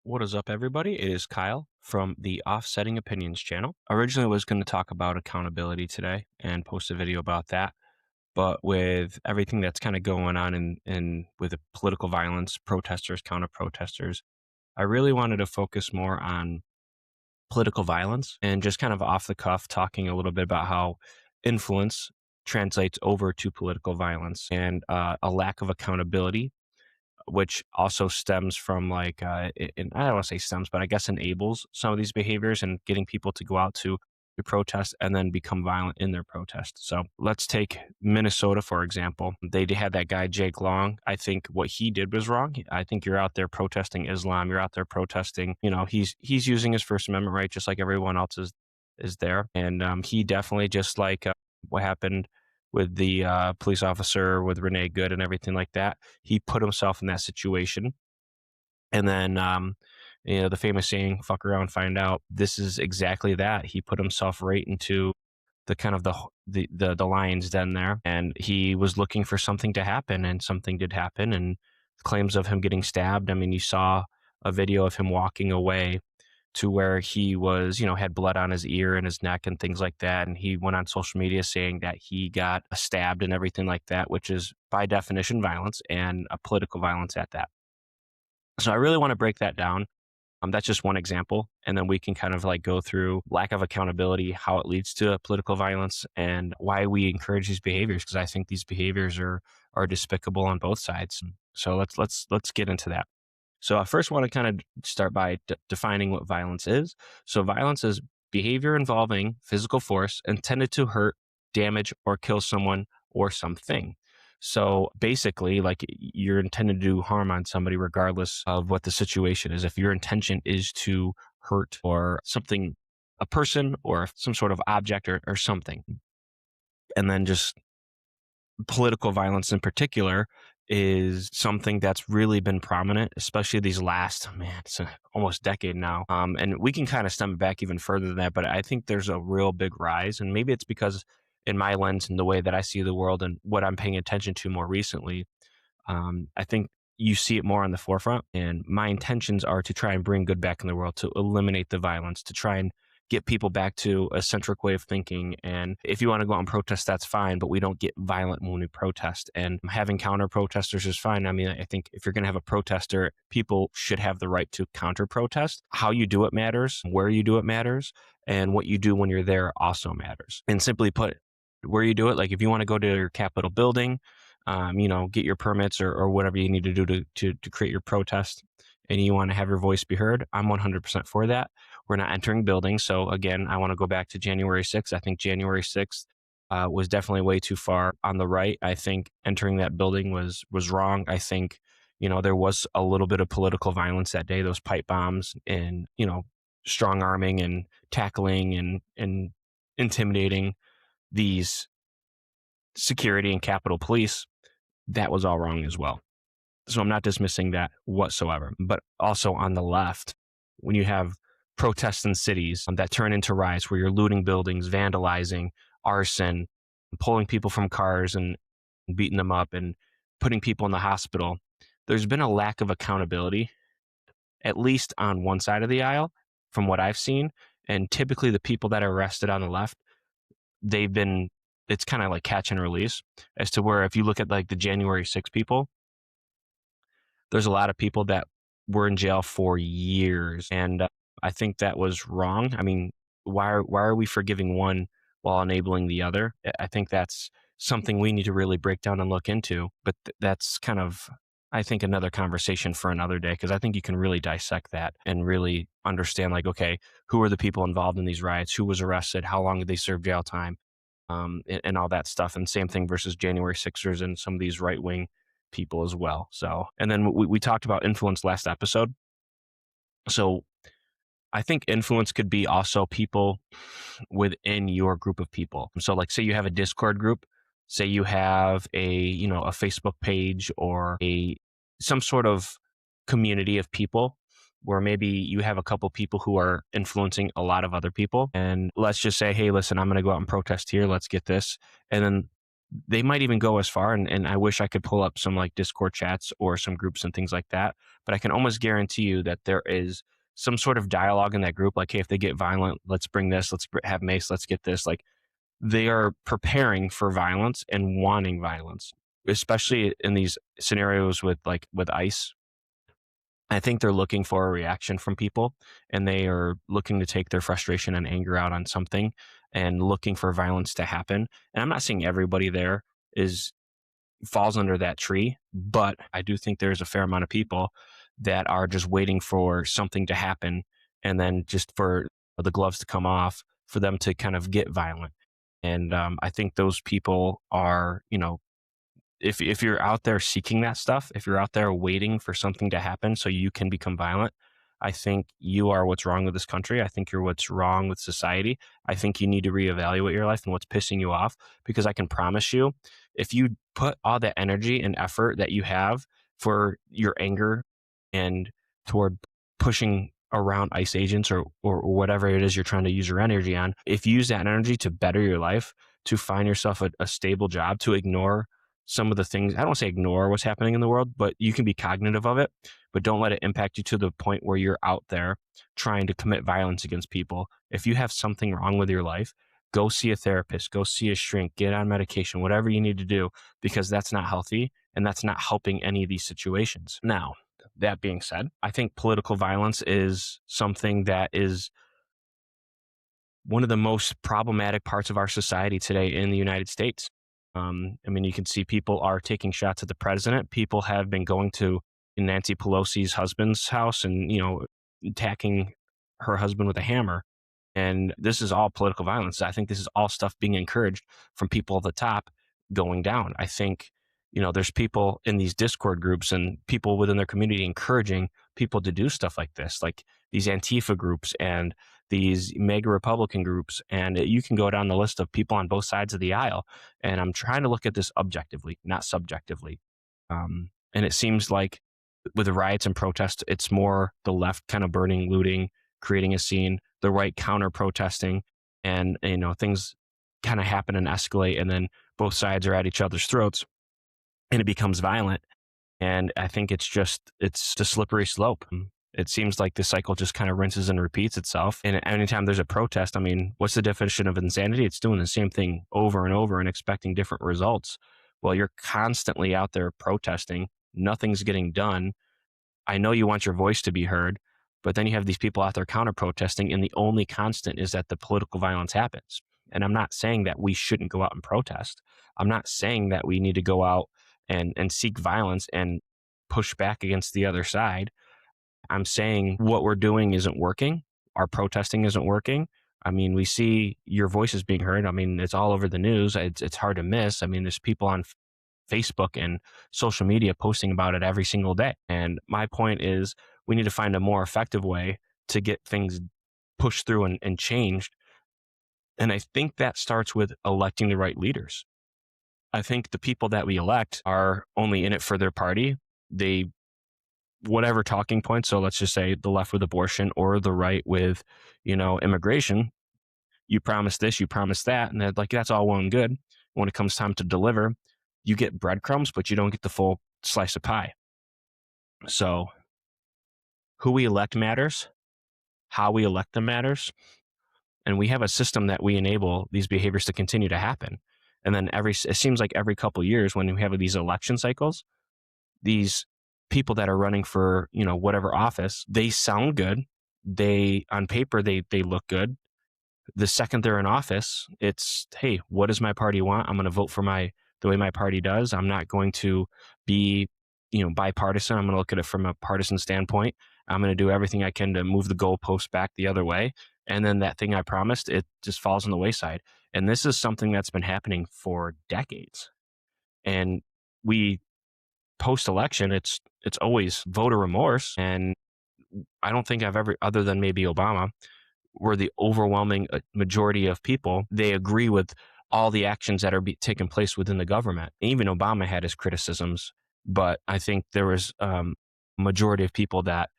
What is up, everybody? It is Kyle from the Offsetting Opinions channel. Originally, I was going to talk about accountability today and post a video about that. But with everything that's kind of going on in with the political violence, protesters, counter protesters, I really wanted to focus more on political violence and just kind of off the cuff talking a little bit about how influence translates over to political violence and a lack of accountability, which also stems from and I don't want to say stems, but I guess enables some of these behaviors and getting people to go out to protest and then become violent in their protest. So let's take Minnesota, for example. They had that guy, Jake Long. I think what he did was wrong. I think you're out there protesting Islam. You're out there protesting, he's using his First Amendment right, just like everyone else is there. And he definitely, just like what happened with the police officer with Renee Good and everything like that. He put himself in that situation. And then, the famous saying, fuck around, find out. This is exactly that. He put himself right into the kind of the lion's den there. And he was looking for something to happen, and something did happen. And claims of him getting stabbed. I mean, you saw a video of him walking away to where he was, had blood on his ear and his neck and things like that. And he went on social media saying that he got stabbed and everything like that, which is by definition violence, and a political violence at that. So I really want to break that down. That's just one example. And then we can kind of like go through lack of accountability, how it leads to political violence, and why we encourage these behaviors, because I think these behaviors are despicable on both sides. So let's get into that. So I first want to kind of start by defining what violence is. So violence is behavior involving physical force intended to hurt, damage, or kill someone or something. So basically, like, you're intended to do harm on somebody regardless of what the situation is. If your intention is to hurt or something, a person or some sort of object or something. And then just political violence in particular is something that's really been prominent, especially these last, it's almost decade now. And we can kind of stem it back even further than that, but I think there's a real big rise. And maybe it's because in my lens and the way that I see the world and what I'm paying attention to more recently, I think you see it more on the forefront. And my intentions are to try and bring good back in the world, to eliminate the violence, to try and get people back to a centric way of thinking. And if you want to go out and protest, that's fine, but we don't get violent when we protest. And having counter protesters is fine. I mean, I think if you're going to have a protester, people should have the right to counter protest. How you do it matters, where you do it matters, and what you do when you're there also matters. And simply put, where you do it, like if you want to go to your Capitol building, get your permits or whatever you need to do to create your protest, and you want to have your voice be heard, I'm 100% for that. We're not entering buildings. So again, I want to go back to January 6th. I think January 6th was definitely way too far on the right. I think entering that building was wrong. I think, there was a little bit of political violence that day, those pipe bombs and, strong arming and tackling and intimidating these security and Capitol Police. That was all wrong as well. So I'm not dismissing that whatsoever. But also on the left, when you have protests in cities that turn into riots where you're looting buildings, vandalizing, arson, pulling people from cars and beating them up and putting people in the hospital, there's been a lack of accountability, at least on one side of the aisle, from what I've seen. And typically the people that are arrested on the left, it's kind of like catch and release, as to where if you look at like the January 6 people, there's a lot of people that were in jail for years. And I think that was wrong. I mean, why are we forgiving one while enabling the other? I think that's something we need to really break down and look into. But that's kind of, I think, another conversation for another day, because I think you can really dissect that and really understand, like, okay, who are the people involved in these riots? Who was arrested? How long did they serve jail time? And all that stuff. And same thing versus January 6ers and some of these right-wing people as well. So, and then we talked about influence last episode. So I think influence could be also people within your group of people. So like, say you have a Discord group, say you have a Facebook page or some sort of community of people where maybe you have a couple people who are influencing a lot of other people. And let's just say, hey, listen, I'm going to go out and protest here. Let's get this. And then they might even go as far, and I wish I could pull up some like Discord chats or some groups and things like that, but I can almost guarantee you that there is some sort of dialogue in that group. Like, hey, if they get violent, let's bring this, have mace, let's get this. Like, they are preparing for violence and wanting violence, especially in these scenarios with with ICE. I think they're looking for a reaction from people, and they are looking to take their frustration and anger out on something and looking for violence to happen. And I'm not saying everybody there is falls under that tree, but I do think there's a fair amount of people that are just waiting for something to happen and then just for the gloves to come off for them to kind of get violent. And I think those people are, if you're out there seeking that stuff, if you're out there waiting for something to happen so you can become violent, I think you are what's wrong with this country. I think you're what's wrong with society. I think you need to reevaluate your life and what's pissing you off, because I can promise you, if you put all that energy and effort that you have for your anger and toward pushing around ICE agents or whatever it is you're trying to use your energy on, if you use that energy to better your life, to find yourself a stable job, to ignore some of the things, I don't say ignore what's happening in the world, but you can be cognitive of it, but don't let it impact you to the point where you're out there trying to commit violence against people. If you have something wrong with your life, go see a therapist, go see a shrink, get on medication, whatever you need to do, because that's not healthy and that's not helping any of these situations. Now, that being said, I think political violence is something that is one of the most problematic parts of our society today in the United States. I mean, you can see people are taking shots at the president. People have been going to Nancy Pelosi's husband's house and, attacking her husband with a hammer. And this is all political violence. I think this is all stuff being encouraged from people at the top going down. I think, there's people in these Discord groups and people within their community encouraging people to do stuff like this, like these Antifa groups and these mega Republican groups. And you can go down the list of people on both sides of the aisle. And I'm trying to look at this objectively, not subjectively. And it seems like with the riots and protests, it's more the left kind of burning, looting, creating a scene, the right counter protesting, and things kind of happen and escalate, and then both sides are at each other's throats, and it becomes violent. And I think it's a slippery slope. It seems like the cycle just kind of rinses and repeats itself. And anytime there's a protest, I mean, what's the definition of insanity? It's doing the same thing over and over and expecting different results. Well, you're constantly out there protesting, nothing's getting done. I know you want your voice to be heard, but then you have these people out there counter protesting, and the only constant is that the political violence happens. And I'm not saying that we shouldn't go out and protest. I'm not saying that we need to go out and seek violence and push back against the other side. I'm saying what we're doing isn't working. Our protesting isn't working. I mean, we see your voice is being heard. I mean, it's all over the news. It's hard to miss. I mean, there's people on Facebook and social media posting about it every single day. And my point is, we need to find a more effective way to get things pushed through and changed. And I think that starts with electing the right leaders. I think the people that we elect are only in it for their party. They, whatever talking points, so let's just say the left with abortion or the right with, immigration, you promise this, you promise that, and like that's all well and good. When it comes time to deliver, you get breadcrumbs, but you don't get the full slice of pie. So who we elect matters, how we elect them matters, and we have a system that we enable these behaviors to continue to happen. And then it seems like every couple of years when we have these election cycles, these people that are running for, whatever office, they sound good. They, on paper, they look good. The second they're in office, it's, hey, what does my party want? I'm going to vote for the way my party does. I'm not going to be, bipartisan. I'm going to look at it from a partisan standpoint. I'm going to do everything I can to move the goalpost back the other way. And then that thing I promised, it just falls on the wayside. And this is something that's been happening for decades. And we post-election, it's always voter remorse. And I don't think I've ever, other than maybe Obama, where the overwhelming majority of people, they agree with all the actions that are taking place within the government. Even Obama had his criticisms, but I think there was a majority of people that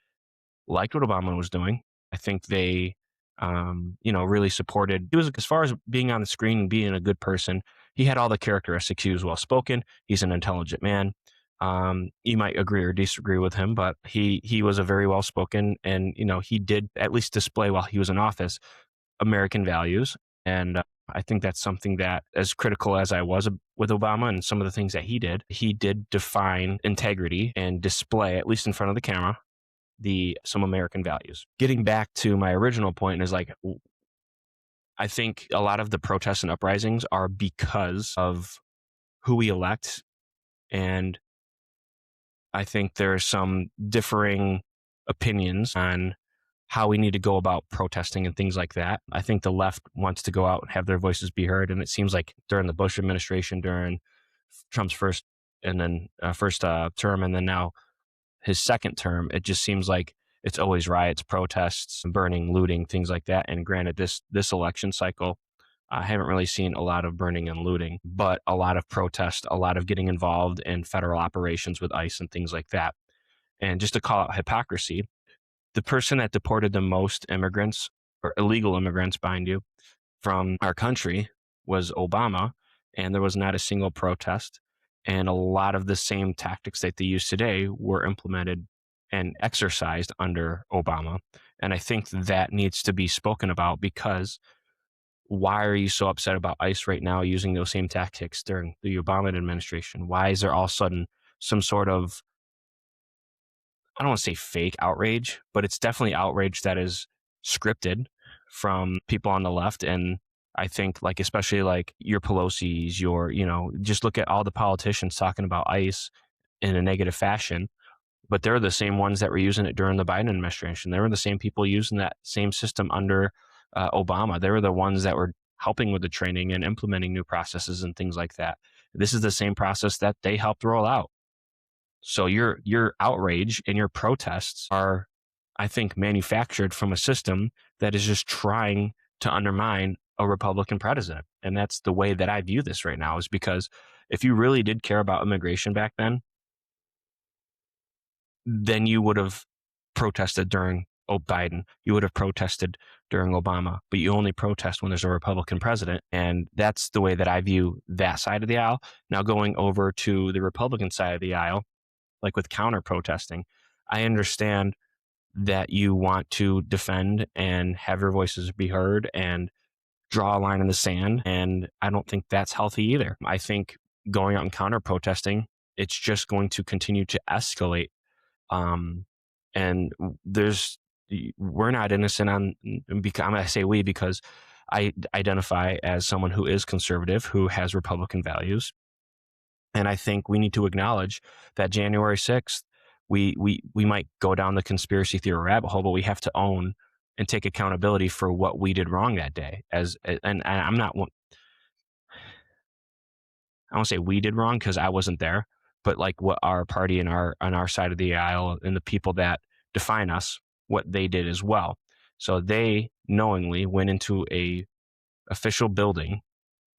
liked what Obama was doing. I think they, really supported. He was, as far as being on the screen and being a good person, he had all the characteristics. He was well spoken. He's an intelligent man. You might agree or disagree with him, but he was a very well spoken, and he did at least display while he was in office American values. And I think that's something that, as critical as I was with Obama and some of the things that he did define integrity and display, at least in front of the camera, some American values. Getting back to my original point is like, I think a lot of the protests and uprisings are because of who we elect. And I think there are some differing opinions on how we need to go about protesting and things like that. I think the left wants to go out and have their voices be heard. And it seems like during the Bush administration, during Trump's first term, and then now his second term, it just seems like it's always riots, protests, burning, looting, things like that. And granted, this election cycle, I haven't really seen a lot of burning and looting, but a lot of protest, a lot of getting involved in federal operations with ICE and things like that. And just to call out hypocrisy, the person that deported the most immigrants or illegal immigrants, mind you, from our country was Obama, and there was not a single protest. And a lot of the same tactics that they use today were implemented and exercised under Obama. And I think that needs to be spoken about, because why are you so upset about ICE right now using those same tactics during the Obama administration? Why is there all of a sudden some sort of, I don't want to say fake outrage, but it's definitely outrage that is scripted from people on the left? And I think, like, especially like your Pelosi's, just look at all the politicians talking about ICE in a negative fashion, but they're the same ones that were using it during the Biden administration. They were the same people using that same system under Obama. They were the ones that were helping with the training and implementing new processes and things like that. This is the same process that they helped roll out. So your outrage and your protests are, I think, manufactured from a system that is just trying to undermine a Republican president. And that's the way that I view this right now, is because if you really did care about immigration back then you would have protested during Biden. You would have protested during Obama, but you only protest when there's a Republican president. And that's the way that I view that side of the aisle. Now, going over to the Republican side of the aisle, like with counter protesting, I understand that you want to defend and have your voices be heard and draw a line in the sand. And I don't think that's healthy either. I think going out and counter protesting, it's just going to continue to escalate. And we're not innocent I'm going to say we, because I identify as someone who is conservative, who has Republican values. And I think we need to acknowledge that January 6th, we might go down the conspiracy theory rabbit hole, but we have to own and take accountability for what we did wrong that day. And I'm not, I won't say we did wrong because I wasn't there, but like what our party and on our side of the aisle and the people that define us, what they did as well. So they knowingly went into a official building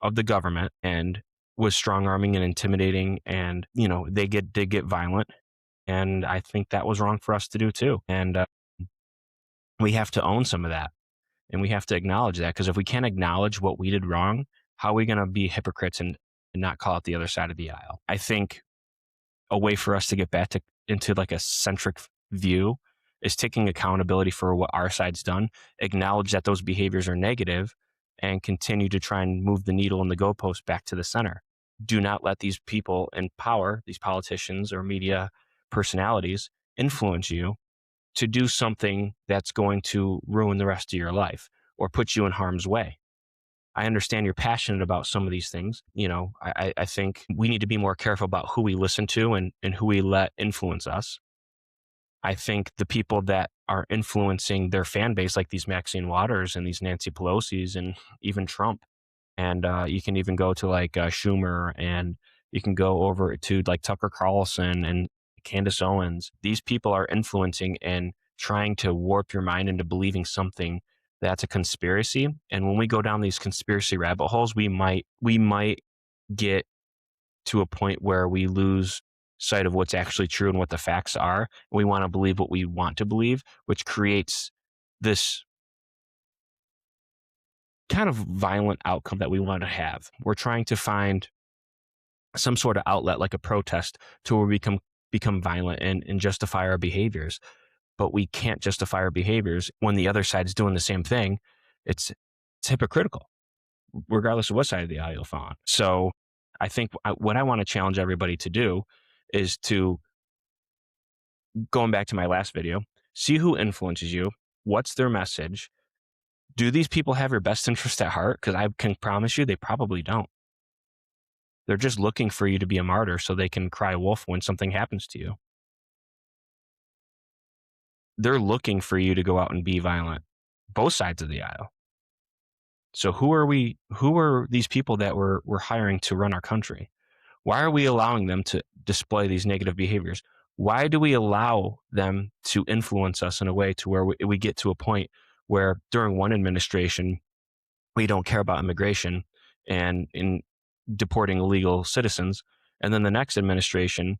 of the government and was strong arming and intimidating, and they did get violent, and I think that was wrong for us to do too. And we have to own some of that, and we have to acknowledge that, because if we can't acknowledge what we did wrong, how are we going to be hypocrites and not call it the other side of the aisle? I think a way for us to get back into like a centric view is taking accountability for what our side's done, acknowledge that those behaviors are negative, and continue to try and move the needle and the goalpost back to the center. Do not let these people in power, these politicians or media personalities, influence you to do something that's going to ruin the rest of your life or put you in harm's way. I understand you're passionate about some of these things. I think we need to be more careful about who we listen to and who we let influence us. I think the people that are influencing their fan base, like these Maxine Waters and these Nancy Pelosi's and even Trump, and you can even go to like Schumer, and you can go over to like Tucker Carlson and Candace Owens. These people are influencing and trying to warp your mind into believing something that's a conspiracy. And when we go down these conspiracy rabbit holes, we might get to a point where we lose sight of what's actually true and what the facts are. We want to believe what we want to believe, which creates this kind of violent outcome that we want to have. We're trying to find some sort of outlet like a protest to where we become violent and justify our behaviors. But we can't justify our behaviors when the other side's doing the same thing. It's hypocritical, regardless of what side of the aisle you'll fall on. So I think what I want to challenge everybody to do is to, going back to my last video, see who influences you, what's their message. Do these people have your best interest at heart? Because I can promise you they probably don't. They're just looking for you to be a martyr so they can cry wolf when something happens to you. They're looking for you to go out and be violent, both sides of the aisle. So who are these people that we're hiring to run our country? Why are we allowing them to display these negative behaviors? Why do we allow them to influence us in a way to where we get to a point where during one administration, we don't care about immigration and in deporting illegal citizens. And then the next administration,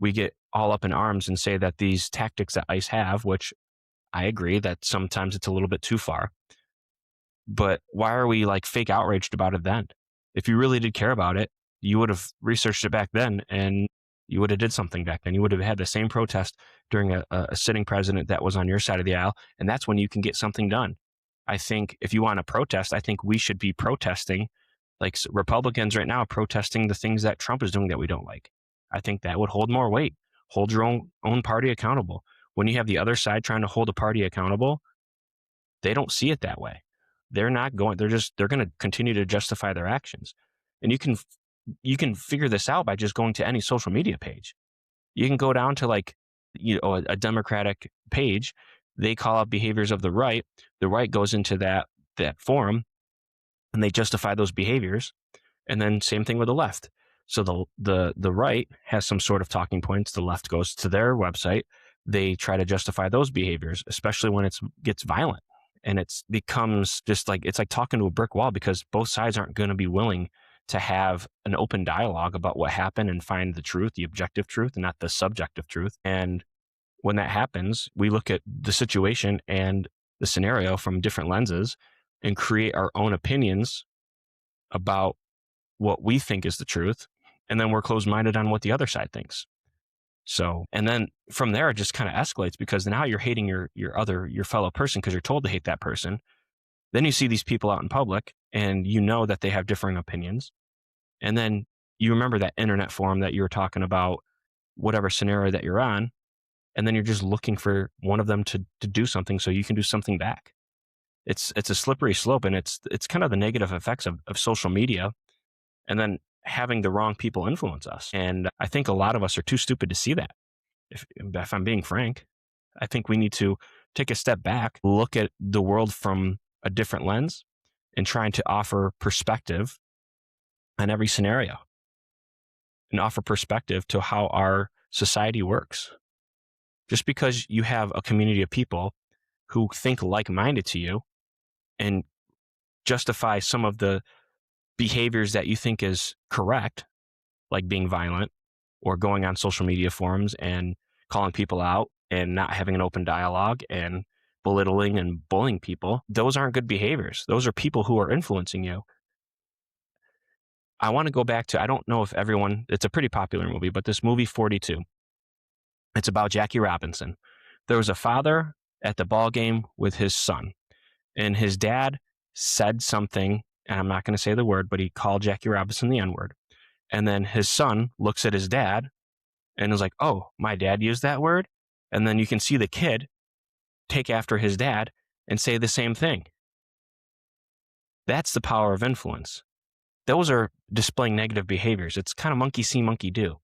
we get all up in arms and say that these tactics that ICE have, which I agree that sometimes it's a little bit too far, but why are we like fake outraged about it then? If you really did care about it, you would have researched it back then and you would have did something back then. You would have had the same protest during a sitting president that was on your side of the aisle. And that's when you can get something done. I think if you want to protest, I think we should be protesting, like Republicans right now, protesting the things that Trump is doing that we don't like. I think that would hold more weight. Hold your own party accountable. When you have the other side trying to hold a party accountable, they don't see it that way. They're not going, they're going to continue to justify their actions. And you can figure this out by just going to any social media page. You can go down to like, a Democratic page. They call out behaviors of the right. The right goes into that forum and they justify those behaviors. And then same thing with the left. So the right has some sort of talking points. The left goes to their website. They try to justify those behaviors, especially when it gets violent. And it becomes just like, it's like talking to a brick wall because both sides aren't going to be willing to have an open dialogue about what happened and find the truth, the objective truth, and not the subjective truth. And when that happens, we look at the situation and the scenario from different lenses and create our own opinions about what we think is the truth. And then we're closed-minded on what the other side thinks. So, and then from there, it just kind of escalates because now you're hating your fellow person because you're told to hate that person. Then you see these people out in public and you know that they have differing opinions. And then you remember that internet forum that you were talking about, whatever scenario that you're on. And then you're just looking for one of them to do something so you can do something back. It's a slippery slope, and it's kind of the negative effects of social media and then having the wrong people influence us. And I think a lot of us are too stupid to see that. If I'm being frank, I think we need to take a step back, look at the world from a different lens and trying to offer perspective on every scenario and offer perspective to how our society works. Just because you have a community of people who think like-minded to you and justify some of the behaviors that you think is correct, like being violent or going on social media forums and calling people out and not having an open dialogue and belittling and bullying people, those aren't good behaviors. Those are people who are influencing you. I want to go back to, I don't know if everyone, it's a pretty popular movie, but this movie 42, it's about Jackie Robinson. There was a father at the ball game with his son, and his dad said something, and I'm not going to say the word, but he called Jackie Robinson the N-word. And then his son looks at his dad and is like, oh, my dad used that word? And then you can see the kid take after his dad and say the same thing. That's the power of influence. Those are displaying negative behaviors. It's kind of monkey see, monkey do.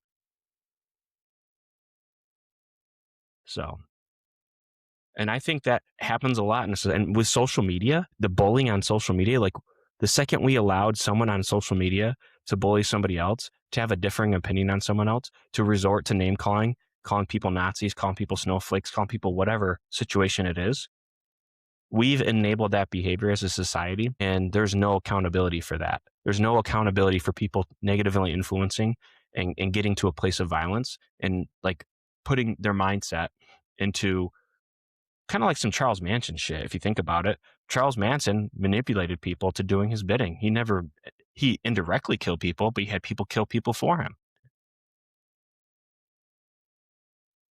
So, and I think that happens a lot. And with social media, the bullying on social media, like the second we allowed someone on social media to bully somebody else, to have a differing opinion on someone else, to resort to name calling people Nazis, calling people snowflakes, calling people whatever situation it is, we've enabled that behavior as a society, and there's no accountability for that. There's no accountability for people negatively influencing and getting to a place of violence and like putting their mindset into kind of like some Charles Manson shit. If you think about it, Charles Manson manipulated people to doing his bidding. He indirectly killed people, but he had people kill people for him.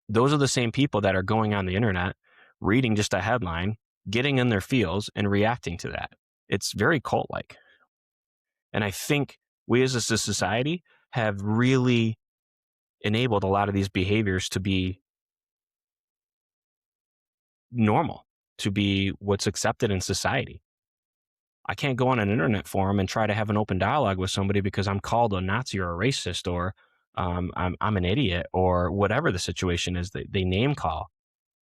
Those are the same people that are going on the internet, reading just a headline, getting in their feels and reacting to that. It's very cult-like. And I think we as a society have really enabled a lot of these behaviors to be normal, to be what's accepted in society. I can't go on an internet forum and try to have an open dialogue with somebody because I'm called a Nazi or a racist, or I'm an idiot, or whatever the situation is that they name call.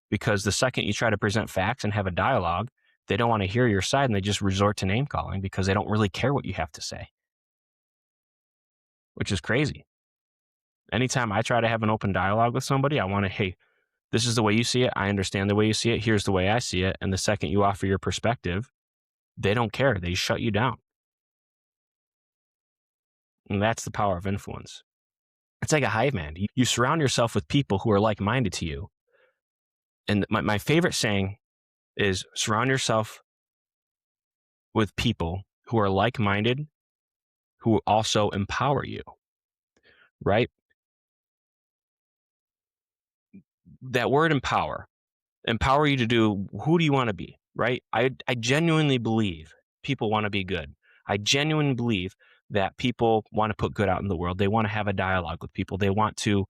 Because the second you try to present facts and have a dialogue, they don't want to hear your side and they just resort to name calling because they don't really care what you have to say, which is crazy. Anytime I try to have an open dialogue with somebody, I want to, hey, this is the way you see it. I understand the way you see it. Here's the way I see it. And the second you offer your perspective, they don't care. They shut you down. And that's the power of influence. It's like a hive mind. You surround yourself with people who are like-minded to you. And my favorite saying is surround yourself with people who are like-minded, who also empower you, right? That word empower you to do, who do you want to be, right? I genuinely believe people want to be good. I genuinely believe that people want to put good out in the world. They want to have a dialogue with people. They want to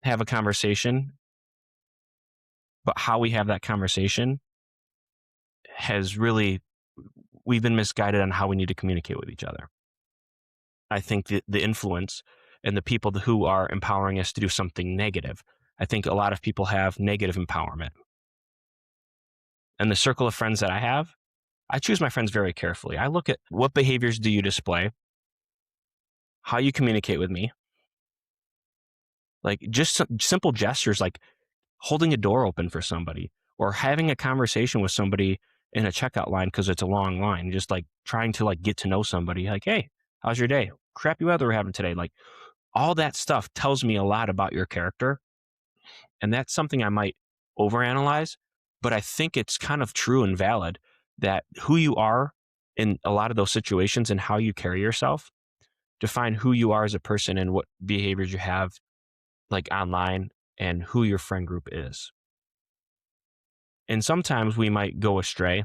have a conversation. But how we have that conversation has really, we've been misguided on how we need to communicate with each other. I think the influence and the people who are empowering us to do something negative, I think a lot of people have negative empowerment. And the circle of friends that I have, I choose my friends very carefully. I look at what behaviors do you display, how you communicate with me, like just simple gestures like holding a door open for somebody or having a conversation with somebody in a checkout line because it's a long line, just like trying to like get to know somebody, like, hey, how's your day? Crappy weather we're having today. Like all that stuff tells me a lot about your character. And that's something I might overanalyze, but I think it's kind of true and valid that who you are in a lot of those situations and how you carry yourself define who you are as a person and what behaviors you have like online and who your friend group is. And sometimes we might go astray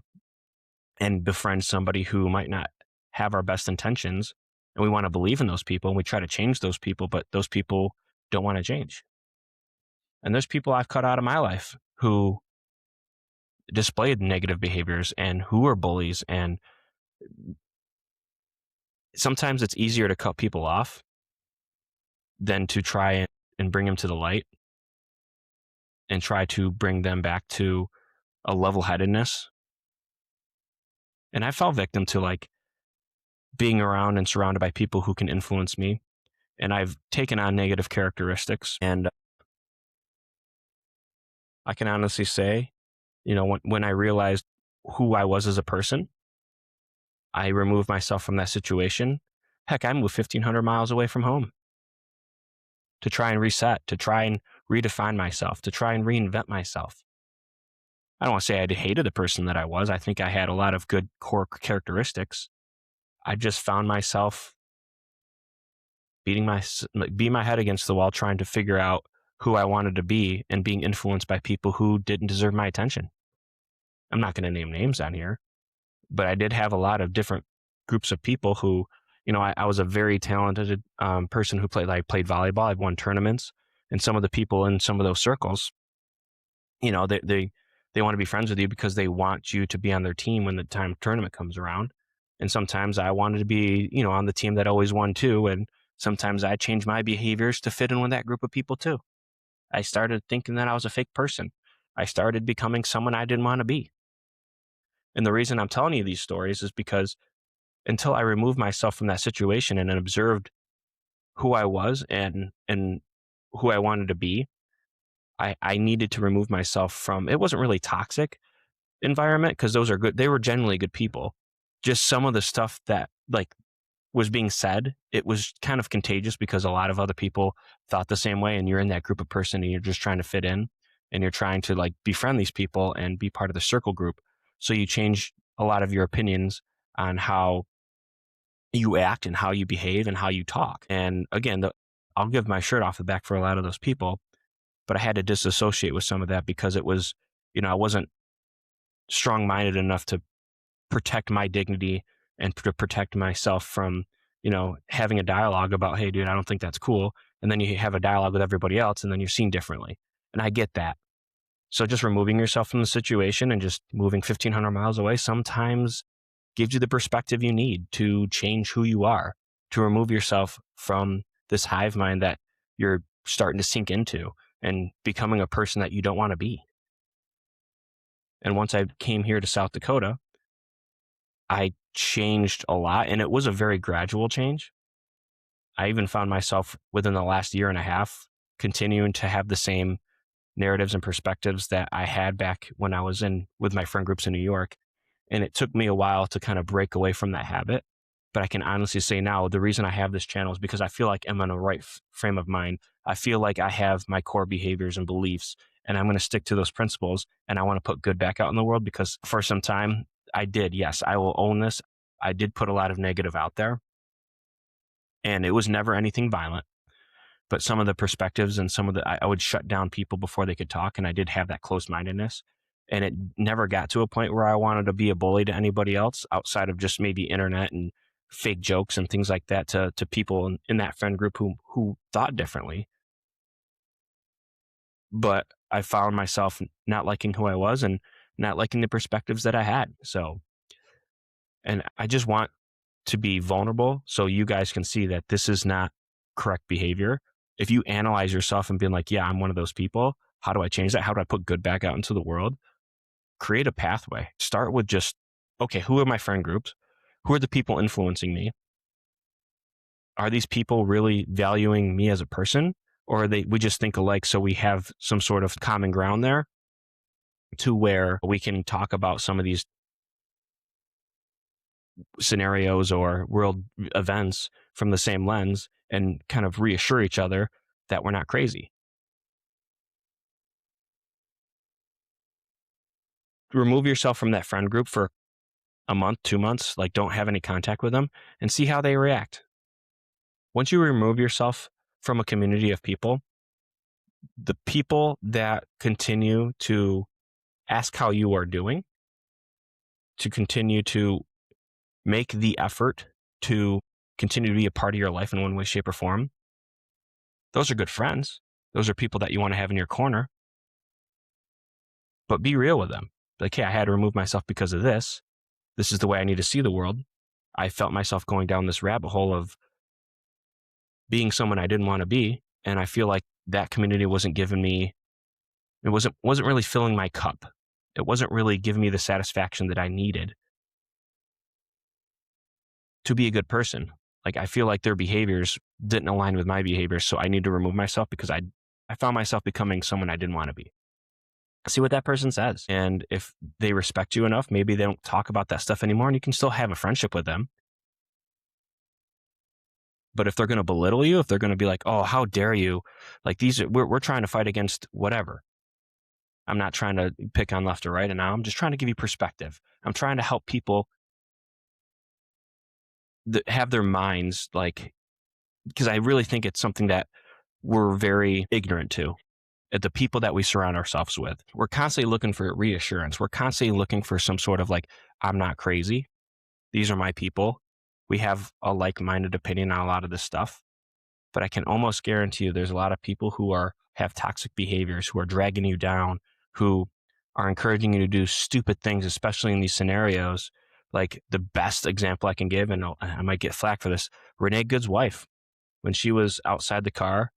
and befriend somebody who might not have our best intentions. And we want to believe in those people and we try to change those people, but those people don't want to change. And there's people I've cut out of my life who displayed negative behaviors and who are bullies. And sometimes it's easier to cut people off than to try and bring them to the light and try to bring them back to a level-headedness. And I fell victim to like being around and surrounded by people who can influence me. And I've taken on negative characteristics. And I can honestly say, you know, when I realized who I was as a person, I removed myself from that situation. Heck, I moved 1,500 miles away from home to try and reset, to try and redefine myself, to try and reinvent myself. I don't want to say I hated the person that I was. I think I had a lot of good core characteristics. I just found myself beating my head against the wall, trying to figure out who I wanted to be and being influenced by people who didn't deserve my attention. I'm not going to name names on here, but I did have a lot of different groups of people who, you know, I was a very talented person who played volleyball. I've won tournaments, and some of the people in some of those circles, you know, they want to be friends with you because they want you to be on their team when the time tournament comes around. And sometimes I wanted to be, you know, on the team that always won too. And sometimes I changed my behaviors to fit in with that group of people too. I started thinking that I was a fake person. I started becoming someone I didn't want to be. And the reason I'm telling you these stories is because until I removed myself from that situation and observed who I was and who I wanted to be, I needed to remove myself from, it wasn't really toxic environment because those are good. They were generally good people. Just some of the stuff that like was being said, it was kind of contagious because a lot of other people thought the same way and you're in that group of person and you're just trying to fit in. and you're trying to like befriend these people and be part of the circle group. So you change a lot of your opinions on how you act and how you behave and how you talk. And again, I'll give my shirt off the back for a lot of those people, but I had to disassociate with some of that because it was, I wasn't strong minded enough to protect my dignity and to protect myself from, having a dialogue about, hey, dude, I don't think that's cool. And then you have a dialogue with everybody else and then you're seen differently. And I get that. So just removing yourself from the situation and just moving 1,500 miles away sometimes gives you the perspective you need to change who you are, to remove yourself from this hive mind that you're starting to sink into and becoming a person that you don't want to be. And once I came here to South Dakota, I changed a lot, and it was a very gradual change. I even found myself within the last year and a half continuing to have the same narratives and perspectives that I had back when I was in with my friend groups in New York. And it took me a while to kind of break away from that habit. But I can honestly say now, the reason I have this channel is because I feel like I'm in a right frame of mind. I feel like I have my core behaviors and beliefs, and I'm going to stick to those principles. And I want to put good back out in the world because for some time I did. Yes, I will own this. I did put a lot of negative out there, and it was never anything violent. But some of the perspectives and some of the, I would shut down people before they could talk. And I did have that closed mindedness. And it never got to a point where I wanted to be a bully to anybody else outside of just maybe internet and fake jokes and things like that to people in that friend group who thought differently. But I found myself not liking who I was and not liking the perspectives that I had. So, and I just want to be vulnerable so you guys can see that this is not correct behavior. If you analyze yourself and being like, yeah, I'm one of those people, how do I change that? How do I put good back out into the world? Create a pathway. Start with just, okay, who are my friend groups? Who are the people influencing me? Are these people really valuing me as a person? Or we just think alike, so we have some sort of common ground there to where we can talk about some of these scenarios or world events from the same lens and kind of reassure each other that we're not crazy. Remove yourself from that friend group for a month, 2 months, like don't have any contact with them and see how they react. Once you remove yourself from a community of people, the people that continue to ask how you are doing, to continue to make the effort to continue to be a part of your life in one way, shape, or form, those are good friends. Those are people that you want to have in your corner. But be real with them. Like, hey, I had to remove myself because of this. This is the way I need to see the world. I felt myself going down this rabbit hole of being someone I didn't want to be. And I feel like that community wasn't giving me, it wasn't really filling my cup. It wasn't really giving me the satisfaction that I needed to be a good person. Like, I feel like their behaviors didn't align with my behaviors. So I need to remove myself because I found myself becoming someone I didn't want to be. See what that person says. And if they respect you enough, maybe they don't talk about that stuff anymore and you can still have a friendship with them. But if they're going to belittle you, if they're going to be like, oh, how dare you? Like we're trying to fight against whatever. I'm not trying to pick on left or right. And now I'm just trying to give you perspective. I'm trying to help people that have their minds like, because I really think it's something that we're very ignorant to. At the people that we surround ourselves with, we're constantly looking for reassurance. We're constantly looking for some sort of like, I'm not crazy. These are my people. We have a like-minded opinion on a lot of this stuff, but I can almost guarantee you there's a lot of people who have toxic behaviors, who are dragging you down, who are encouraging you to do stupid things, especially in these scenarios. Like the best example I can give, and I might get flack for this, Renee Good's wife, when she was outside the car,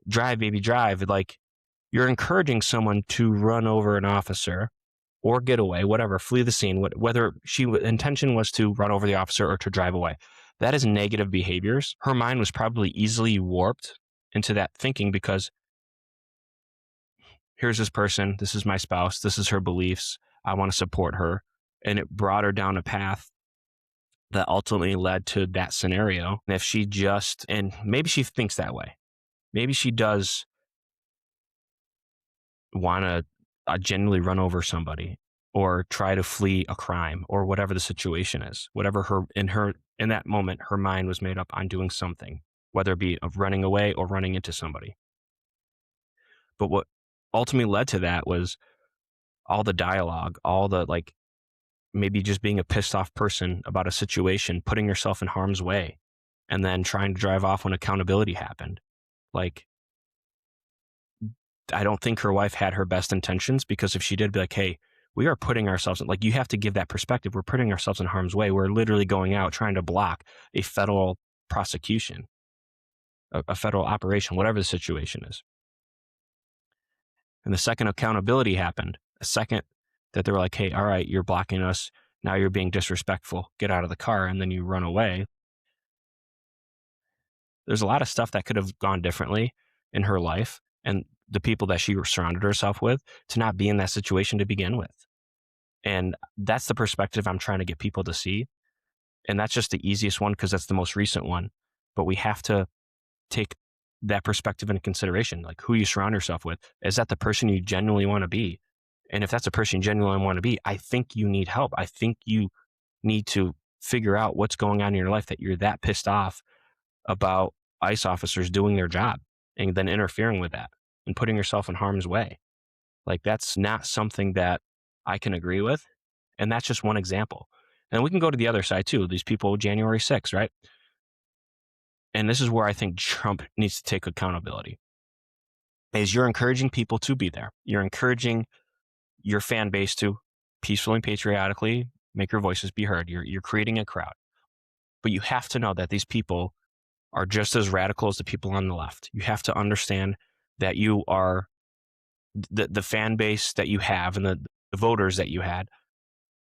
drive, baby, drive, like, you're encouraging someone to run over an officer or get away, whatever, flee the scene, whether intention was to run over the officer or to drive away. That is negative behaviors. Her mind was probably easily warped into that thinking because here's this person, this is my spouse, this is her beliefs, I want to support her. And it brought her down a path that ultimately led to that scenario. And if she and maybe she thinks that way, maybe she does want to genuinely run over somebody or try to flee a crime or whatever the situation is, whatever in that moment, her mind was made up on doing something, whether it be of running away or running into somebody. But what ultimately led to that was all the dialogue, all the like maybe just being a pissed off person about a situation, putting yourself in harm's way, and then trying to drive off when accountability happened. Like, I don't think her wife had her best intentions, because if she did, be like, hey, we are putting ourselves in, like, you have to give that perspective. We're putting ourselves in harm's way. We're literally going out trying to block a federal prosecution, a federal operation, whatever the situation is. And the second accountability happened, a second that they were like, hey, all right, you're blocking us. Now you're being disrespectful. Get out of the car. And then you run away. There's a lot of stuff that could have gone differently in her life and the people that she surrounded herself with to not be in that situation to begin with. And that's the perspective I'm trying to get people to see. And that's just the easiest one because that's the most recent one. But we have to take that perspective into consideration. Like, who you surround yourself with. Is that the person you genuinely want to be? And if that's a person you genuinely want to be, I think you need help. I think you need to figure out what's going on in your life that you're that pissed off about ICE officers doing their job and then interfering with that and putting yourself in harm's way. Like, that's not something that I can agree with. And that's just one example. And we can go to the other side too. These people, January 6th, right? And this is where I think Trump needs to take accountability. Is you're encouraging people to be there. You're encouraging your fan base to peacefully and patriotically make your voices be heard. You're creating a crowd. But you have to know that these people are just as radical as the people on the left. You have to understand that you are the fan base that you have and the voters that you had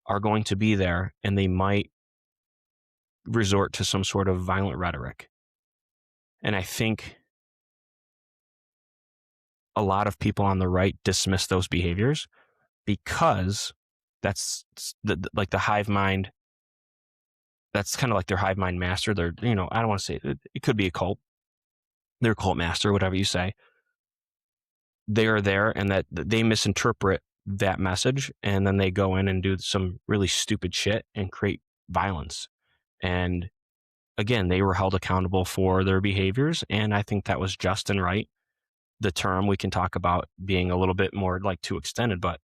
are going to be there, and they might resort to some sort of violent rhetoric. And I think a lot of people on the right dismiss those behaviors because that's like the hive mind. That's kind of like their hive mind master. They're, I don't want to say it could be a cult. They're a cult master, whatever you say. They are there, and that they misinterpret that message, and then they go in and do some really stupid shit and create violence. And again, they were held accountable for their behaviors, and I think that was just and right. The term we can talk about being a little bit more like too extended, but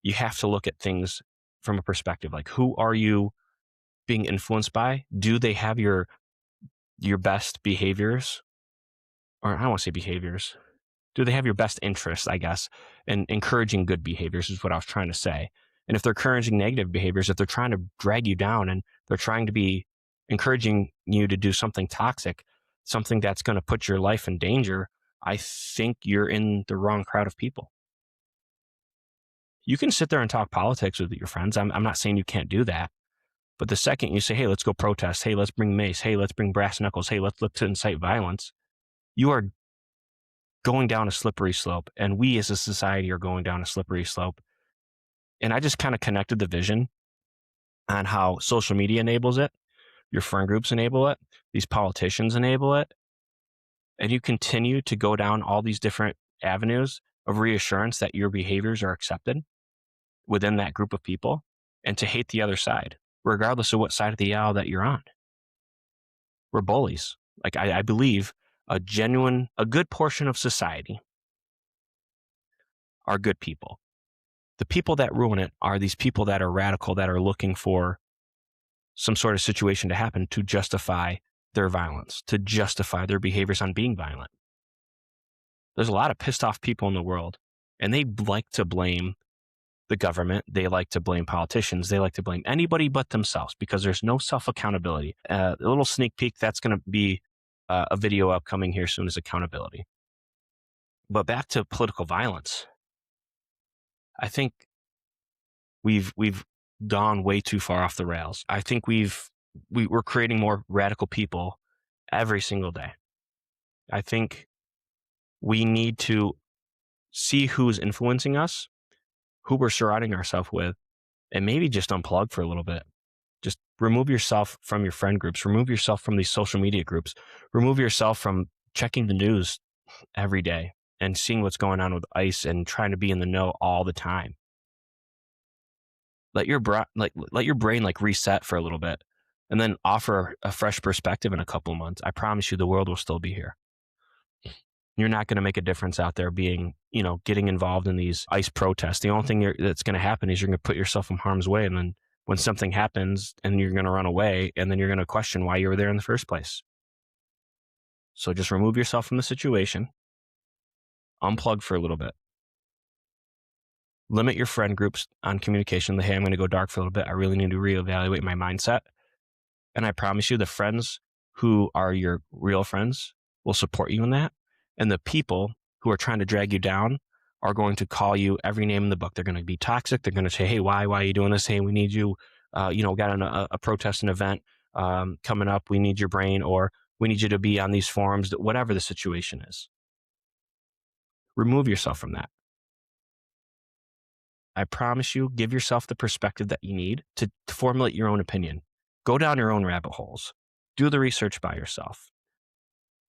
you have to look at things from a perspective like, who are you being influenced by? Do they have your best behaviors? Or I don't want to say behaviors. Do they have your best interests, I guess, and encouraging good behaviors is what I was trying to say. And if they're encouraging negative behaviors, if they're trying to drag you down and they're trying to be encouraging you to do something toxic, something that's going to put your life in danger, I think you're in the wrong crowd of people. You can sit there and talk politics with your friends. I'm not saying you can't do that. But the second you say, hey, let's go protest, hey, let's bring mace, hey, let's bring brass knuckles, hey, let's look to incite violence, you are going down a slippery slope. And we as a society are going down a slippery slope. And I just kind of connected the vision on how social media enables it, your friend groups enable it, these politicians enable it. And you continue to go down all these different avenues of reassurance that your behaviors are accepted within that group of people, and to hate the other side, regardless of what side of the aisle that you're on. We're bullies. Like, I believe a good portion of society are good people. The people that ruin it are these people that are radical, that are looking for some sort of situation to happen to justify their violence, to justify their behaviors on being violent. There's a lot of pissed off people in the world, and they like to blame the government. They like to blame politicians. They like to blame anybody but themselves because there's no self-accountability. A little sneak peek, that's going to be a video upcoming here soon, is accountability. But back to political violence. I think we've gone way too far off the rails. I think we're creating more radical people every single day. I think we need to see who's influencing us, who we're surrounding ourselves with, and maybe just unplug for a little bit. Just remove yourself from your friend groups, remove yourself from these social media groups, remove yourself from checking the news every day. and seeing what's going on with ICE and trying to be in the know all the time. Let your brain like reset for a little bit and then offer a fresh perspective in a couple of months. I promise you the world will still be here. You're not going to make a difference out there being, getting involved in these ICE protests. The only thing that's going to happen is you're going to put yourself in harm's way. And then when something happens and you're going to run away, and then you're going to question why you were there in the first place. So just remove yourself from the situation, unplug for a little bit. Limit your friend groups on communication. Hey, I'm going to go dark for a little bit. I really need to reevaluate my mindset. And I promise you, the friends who are your real friends will support you in that. And the people who are trying to drag you down are going to call you every name in the book. They're going to be toxic. They're going to say, hey, why are you doing this? Hey, we need you. Got a protest, an event coming up. We need your brain, or we need you to be on these forums, whatever the situation is. Remove yourself from that. I promise you, give yourself the perspective that you need to formulate your own opinion. Go down your own rabbit holes. Do the research by yourself.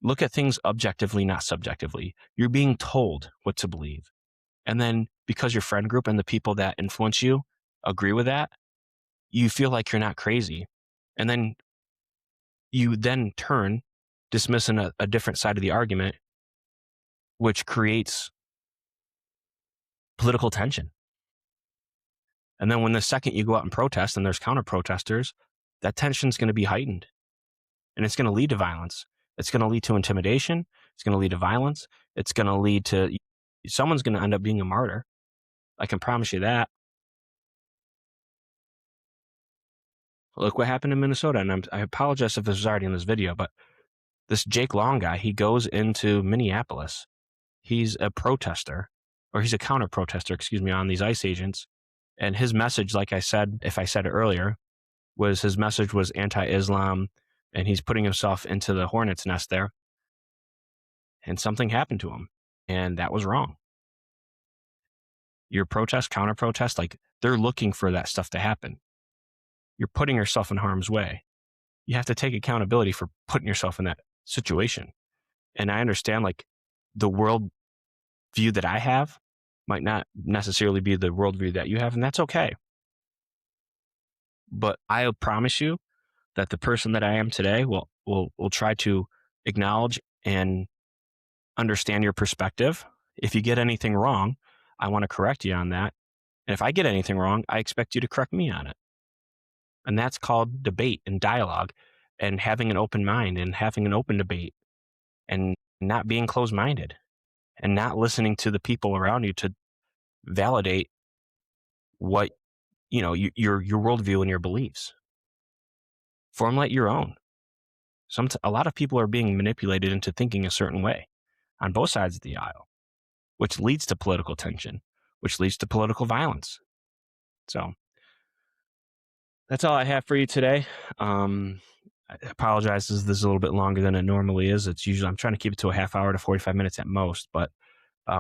Look at things objectively, not subjectively. You're being told what to believe. And then because your friend group and the people that influence you agree with that, you feel like you're not crazy. And then you then turn, dismissing a different side of the argument, which creates political tension. And then when the second you go out and protest and there's counter protesters, that tension is going to be heightened. And it's going to lead to violence. It's going to lead to intimidation. It's going to lead to violence. It's going to lead to someone's going to end up being a martyr. I can promise you that. Look what happened in Minnesota. And I apologize if this was already in this video, but this Jake Long guy, he goes into Minneapolis. He's a protester, or he's a counter protester, on these ICE agents. And his message, like I said, if I said it earlier, his message was anti-Islam, and he's putting himself into the hornet's nest there. And something happened to him, and that was wrong. Your protest, counter protest, like they're looking for that stuff to happen. You're putting yourself in harm's way. You have to take accountability for putting yourself in that situation. And I understand, like, the world view that I have might not necessarily be the worldview that you have, and that's okay. But I promise you that the person that I am today will try to acknowledge and understand your perspective. If you get anything wrong, I want to correct you on that. And if I get anything wrong, I expect you to correct me on it. And that's called debate and dialogue, and having an open mind and having an open debate, and not being closed-minded, and not listening to the people around you to validate what, your worldview and your beliefs. Formulate your own. A lot of people are being manipulated into thinking a certain way on both sides of the aisle, which leads to political tension, which leads to political violence. So that's all I have for you today. I apologize. This is a little bit longer than it normally is. I'm trying to keep it to a half hour to 45 minutes at most, but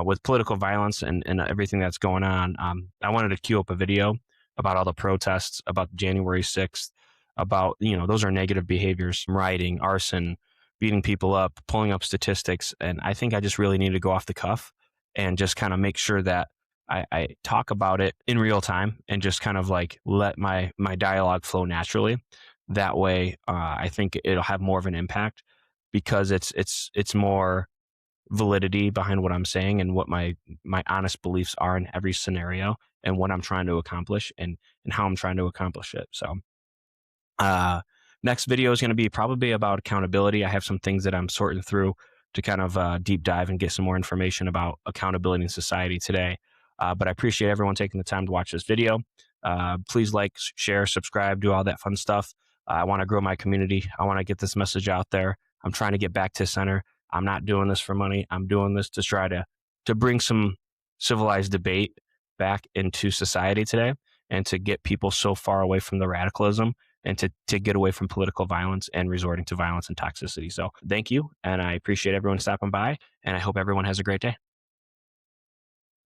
with political violence and everything that's going on, I wanted to queue up a video about all the protests, about January 6th, about, those are negative behaviors, rioting, arson, beating people up, pulling up statistics. And I think I just really need to go off the cuff and just kind of make sure that I talk about it in real time and just kind of like let my dialogue flow naturally. That way, I think it'll have more of an impact because it's more validity behind what I'm saying and what my honest beliefs are in every scenario and what I'm trying to accomplish and how I'm trying to accomplish it. So next video is going to be probably about accountability. I have some things that I'm sorting through to kind of deep dive and get some more information about accountability in society today. But I appreciate everyone taking the time to watch this video. Please like, share, subscribe, do all that fun stuff. I want to grow my community. I want to get this message out there. I'm trying to get back to center. I'm not doing this for money. I'm doing this to try to bring some civilized debate back into society today and to get people so far away from the radicalism and to get away from political violence and resorting to violence and toxicity. So thank you. And I appreciate everyone stopping by, and I hope everyone has a great day.